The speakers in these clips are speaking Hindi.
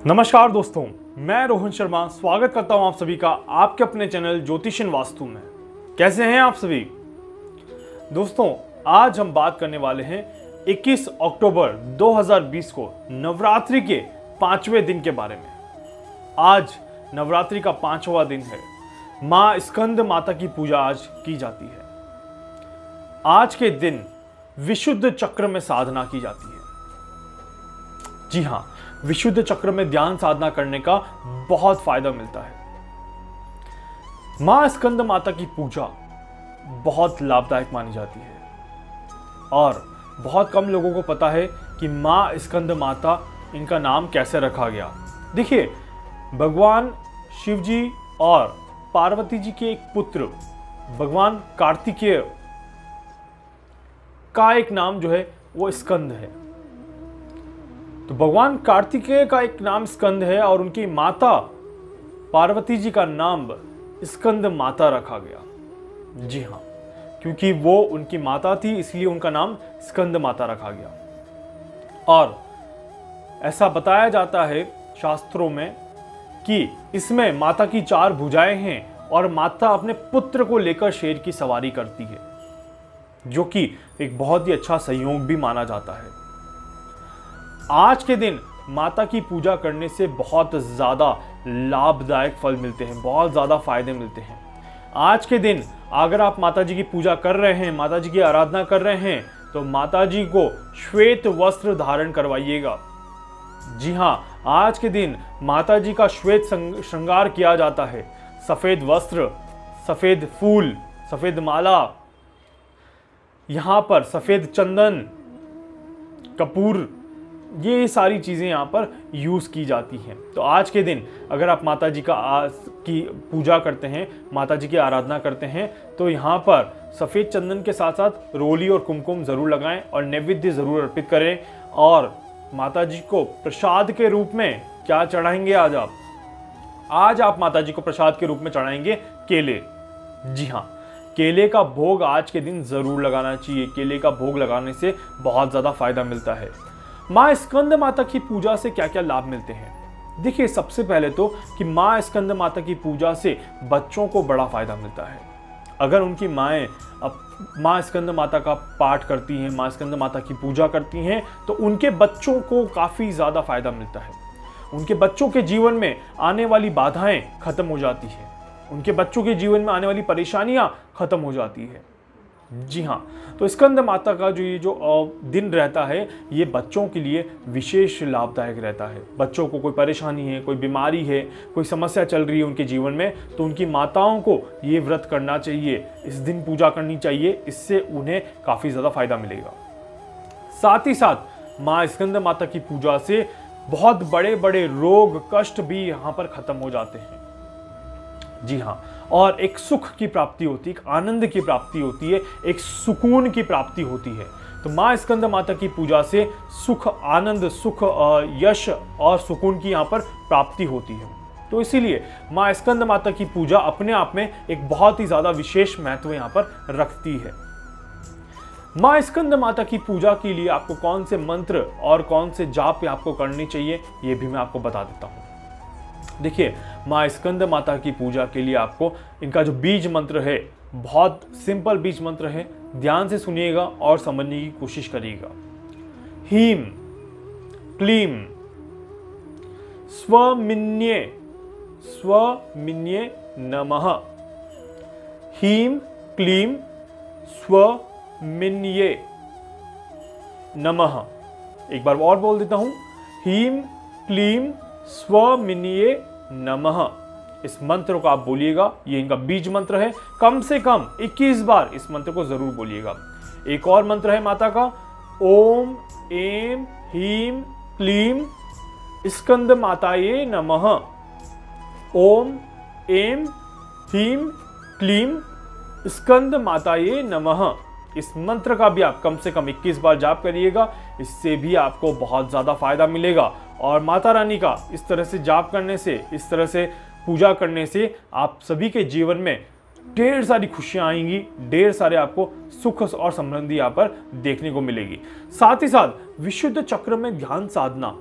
नमस्कार दोस्तों, मैं रोहन शर्मा स्वागत करता हूं आप सभी का आपके अपने चैनल ज्योतिषन वास्तु में। कैसे हैं आप सभी दोस्तों? आज हम बात करने वाले हैं 21 अक्टूबर 2020 को नवरात्रि के 5वें दिन के बारे में। आज नवरात्रि का 5वां दिन है। मां स्कंद माता की पूजा आज की जाती है। आज के दिन विशुद्ध चक्र में साधना की जाती है। जी हां, विशुद्ध चक्र में ध्यान साधना करने का बहुत फायदा मिलता है। मां स्कंद माता की पूजा बहुत लाभदायक मानी जाती है और बहुत कम लोगों को पता है कि मां स्कंद माता इनका नाम कैसे रखा गया। देखिए, भगवान शिव जी और पार्वती जी के एक पुत्र भगवान कार्तिकेय का एक नाम जो है वो स्कंद है। तो भगवान कार्तिकेय का एक नाम स्कंद है और उनकी माता पार्वती जी का नाम स्कंद माता रखा गया। जी हाँ, क्योंकि वो उनकी माता थी इसलिए उनका नाम स्कंद माता रखा गया। और ऐसा बताया जाता है शास्त्रों में कि इसमें माता की 4 भुजाएं हैं और माता अपने पुत्र को लेकर शेर की सवारी करती है, जो कि एक बहुत ही अच्छा संयोग भी माना जाता है। आज के दिन माता की पूजा करने से बहुत ज़्यादा लाभदायक फल मिलते हैं, बहुत ज़्यादा फायदे मिलते हैं। आज के दिन अगर आप माता जी की पूजा कर रहे हैं, माता जी की आराधना कर रहे हैं, तो माता जी को श्वेत वस्त्र धारण करवाइएगा। जी हाँ, आज के दिन माता जी का श्वेत श्रृंगार किया जाता है। सफ़ेद वस्त्र, सफ़ेद फूल, सफ़ेद माला, यहाँ पर सफ़ेद चंदन, कपूर, ये सारी चीज़ें यहाँ पर यूज़ की जाती हैं। तो आज के दिन अगर आप माता जी की पूजा करते हैं, माता जी की आराधना करते हैं, तो यहाँ पर सफ़ेद चंदन के साथ साथ रोली और कुमकुम ज़रूर लगाएं और नैवेद्य ज़रूर अर्पित करें। और माता जी को प्रसाद के रूप में क्या चढ़ाएंगे आज आप माता जी को प्रसाद के रूप में चढ़ाएंगे केले। जी हाँ, केले का भोग आज के दिन ज़रूर लगाना चाहिए। केले का भोग लगाने से बहुत ज़्यादा फायदा मिलता है। मां स्कंद माता की पूजा से क्या क्या लाभ मिलते हैं? देखिए, सबसे पहले तो कि मां स्कंद माता की पूजा से बच्चों को बड़ा फायदा मिलता है। अगर उनकी माएँ अब मां स्कंद माता का पाठ करती हैं, मां स्कंद माता की पूजा करती हैं, तो उनके बच्चों को काफ़ी ज़्यादा फायदा मिलता है। उनके बच्चों के जीवन में आने वाली बाधाएं खत्म हो जाती हैं, उनके बच्चों के जीवन में आने वाली परेशानियां खत्म हो जाती है। जी हाँ, तो स्कंद माता का ये जो दिन रहता है, ये बच्चों के लिए विशेष लाभदायक रहता है। बच्चों को कोई परेशानी है, कोई बीमारी है, कोई समस्या चल रही है उनके जीवन में, तो उनकी माताओं को ये व्रत करना चाहिए, इस दिन पूजा करनी चाहिए। इससे उन्हें काफ़ी ज़्यादा फायदा मिलेगा। साथ ही साथ माँ स्कंद माता की पूजा से बहुत बड़े बड़े रोग कष्ट भी यहाँ पर खत्म हो जाते हैं। जी हाँ, और एक सुख की प्राप्ति होती है, एक आनंद की प्राप्ति होती है, एक सुकून की प्राप्ति होती है। तो माँ स्कंद माता की पूजा से सुख, आनंद, सुख, यश और सुकून की यहाँ पर प्राप्ति होती है। तो इसीलिए माँ स्कंद माता की पूजा अपने आप में एक बहुत ही ज़्यादा विशेष महत्व यहाँ पर रखती है। माँ स्कंद माता की पूजा के लिए आपको कौन से मंत्र और कौन से जाप आपको करनी चाहिए, ये भी मैं आपको बता देता हूँ। देखिए, माँ स्कंद माता की पूजा के लिए आपको इनका जो बीज मंत्र है, बहुत सिंपल बीज मंत्र है, ध्यान से सुनिएगा और समझने की कोशिश करिएगा। हीम क्लीम स्वमिन्ये नमः। हीम क्लीम स्वमिन्ये नमः। एक बार और बोल देता हूं, हीम क्लीम स्वमिन्ये नमः। इस मंत्र को आप बोलिएगा, ये इनका बीज मंत्र है। कम से कम 21 बार इस मंत्र को जरूर बोलिएगा। एक और मंत्र है माता का, ओम एम हीम क्लीम स्कंद माताये नमः। ओम एम हीम क्लीम स्कंद माताये नमः। इस मंत्र का भी आप कम से कम 21 बार जाप करिएगा। इससे भी आपको बहुत ज़्यादा फायदा मिलेगा। और माता रानी का इस तरह से जाप करने से, इस तरह से पूजा करने से आप सभी के जीवन में ढेर सारी खुशियां आएंगी, ढेर सारे आपको सुख और समृद्धि यहाँ पर देखने को मिलेगी। साथ ही साथ विशुद्ध चक्र में ध्यान साधना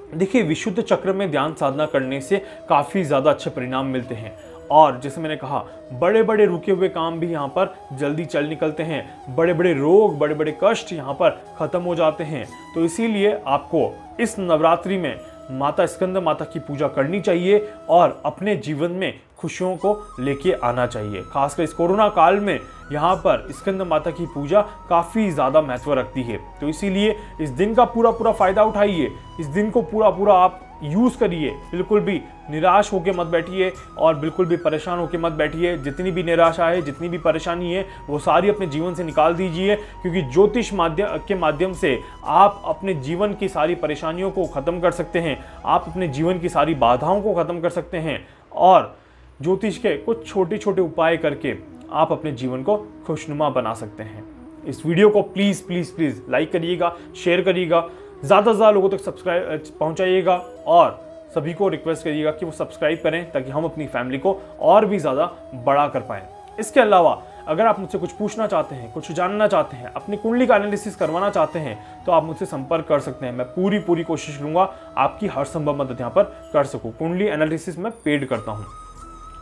देखिए, विशुद्ध चक्र में ध्यान साधना करने से काफ़ी ज़्यादा अच्छे परिणाम मिलते हैं और जैसे मैंने कहा, बड़े बड़े रुके हुए काम भी यहाँ पर जल्दी चल निकलते हैं, बड़े बड़े रोग, बड़े बड़े कष्ट यहाँ पर ख़त्म हो जाते हैं। तो इसीलिए आपको इस नवरात्रि में माता स्कंद माता की पूजा करनी चाहिए और अपने जीवन में खुशियों को लेके आना चाहिए। खासकर इस कोरोना काल में यहाँ पर स्कंद माता की पूजा काफ़ी ज़्यादा महत्व रखती है। तो इसीलिए इस दिन का पूरा फ़ायदा उठाइए, इस दिन को पूरा आप यूज़ करिए। बिल्कुल भी निराश होकर मत बैठिए और बिल्कुल भी परेशान होकर मत बैठिए। जितनी भी निराशा है, जितनी भी परेशानी है, वो सारी अपने जीवन से निकाल दीजिए, क्योंकि ज्योतिष के माध्यम से आप अपने जीवन की सारी परेशानियों को ख़त्म कर सकते हैं, आप अपने जीवन की सारी बाधाओं को ख़त्म कर सकते हैं और ज्योतिष के कुछ छोटे छोटे उपाय करके आप अपने जीवन को खुशनुमा बना सकते हैं। इस वीडियो को प्लीज़ लाइक करिएगा, शेयर करिएगा, ज़्यादा से ज़्यादा लोगों तक सब्सक्राइब पहुंचाइएगा और सभी को रिक्वेस्ट करिएगा कि वो सब्सक्राइब करें ताकि हम अपनी फैमिली को और भी ज़्यादा बड़ा कर पाएँ। इसके अलावा अगर आप मुझसे कुछ पूछना चाहते हैं, कुछ जानना चाहते हैं, अपनी कुंडली का एनालिसिस करवाना चाहते हैं तो आप मुझसे संपर्क कर सकते हैं। मैं पूरी कोशिश करूँगा आपकी हर संभव मदद यहाँ पर कर सकूँ। कुंडली एनालिसिस मैं पेड करता हूँ।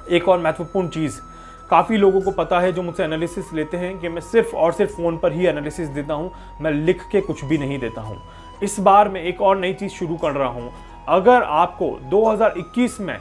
एक और महत्वपूर्ण चीज़, काफ़ी लोगों को पता है जो मुझसे एनालिसिस लेते हैं कि मैं सिर्फ और सिर्फ फ़ोन पर ही एनालिसिस देता हूँ, मैं लिख के कुछ भी नहीं देता हूँ। इस बार मैं एक और नई चीज़ शुरू कर रहा हूँ। अगर आपको 2021 में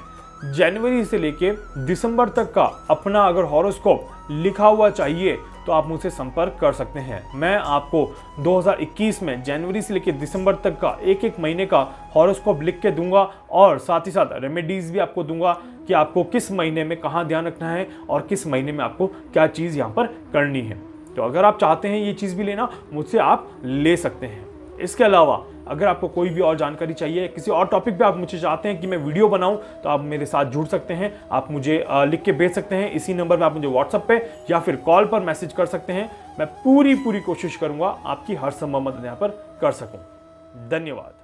जनवरी से लेके दिसंबर तक का अपना अगर हॉरोस्कोप लिखा हुआ चाहिए तो आप मुझसे संपर्क कर सकते हैं। मैं आपको 2021 में जनवरी से लेकर दिसंबर तक का एक महीने का हॉरोस्कोप लिख के दूंगा और साथ ही साथ रेमेडीज़ भी आपको दूंगा कि आपको किस महीने में कहाँ ध्यान रखना है और किस महीने में आपको क्या चीज़ यहाँ पर करनी है। तो अगर आप चाहते हैं ये चीज़ भी लेना, मुझसे आप ले सकते हैं। इसके अलावा अगर आपको कोई भी और जानकारी चाहिए, किसी और टॉपिक पे आप मुझे चाहते हैं कि मैं वीडियो बनाऊं, तो आप मेरे साथ जुड़ सकते हैं। आप मुझे लिख के भेज सकते हैं। इसी नंबर पे आप मुझे व्हाट्सएप पे या फिर कॉल पर मैसेज कर सकते हैं। मैं पूरी कोशिश करूंगा आपकी हर संभव मदद यहाँ पर कर सकूं। धन्यवाद।